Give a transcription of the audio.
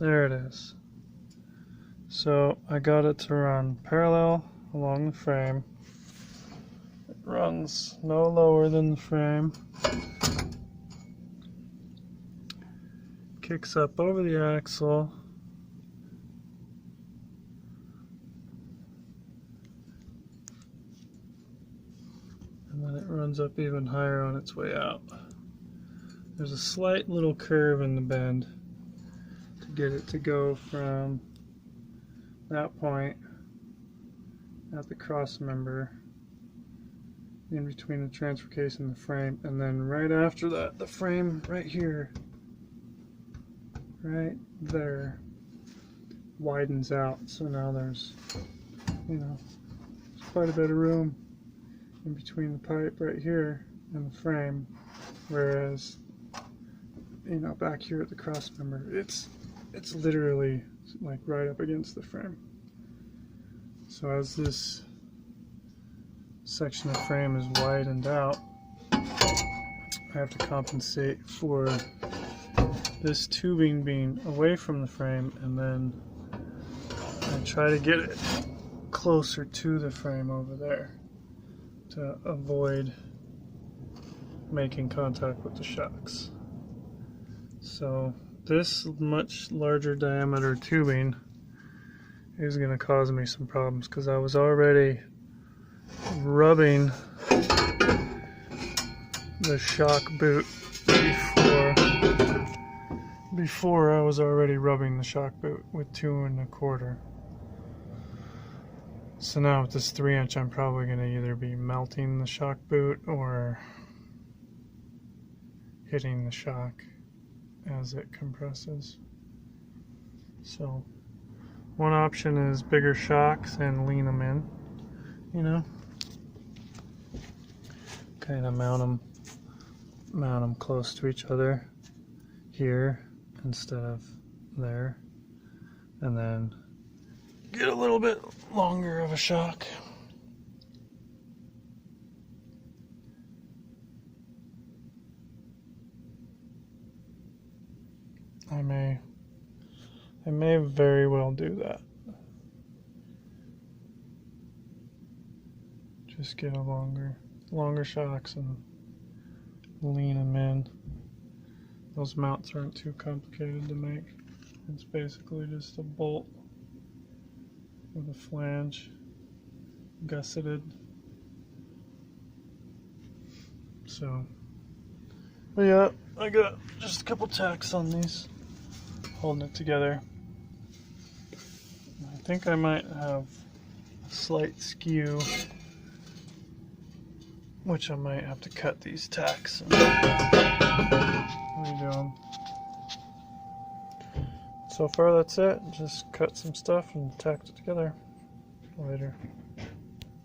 There it is. So I got it to run parallel along the frame. It runs no lower than the frame. Kicks up over the axle. And then it runs up even higher on its way out. There's a slight little curve in the bend to get it to go from that point at the cross member in between the transfer case and the frame, and then right after that the frame right here, right there, widens out. So now there's, there's quite a bit of room in between the pipe right here and the frame, whereas back here at the cross member it's literally like right up against the frame. So as this section of frame is widened out, I have to compensate for this tubing being away from the frame, and then I try to get it closer to the frame over there to avoid making contact with the shocks. So this much larger diameter tubing is going to cause me some problems, because I was already rubbing the shock boot before I was already rubbing the shock boot with 2 1/4. So now with this 3-inch, I'm probably going to either be melting the shock boot or hitting the shock as it compresses. So one option is bigger shocks and lean them in, kind of mount them close to each other here instead of there, and then get a little bit longer of a shock. I may very well do that. Just get a longer shocks and lean them in. Those mounts aren't too complicated to make. It's basically just a bolt with a flange gusseted. So, but yeah, I got just a couple tacks on these, holding it together. I think I might have a slight skew, which I might have to cut these tacks and redo them. So far that's it. Just cut some stuff and tacked it together. Later.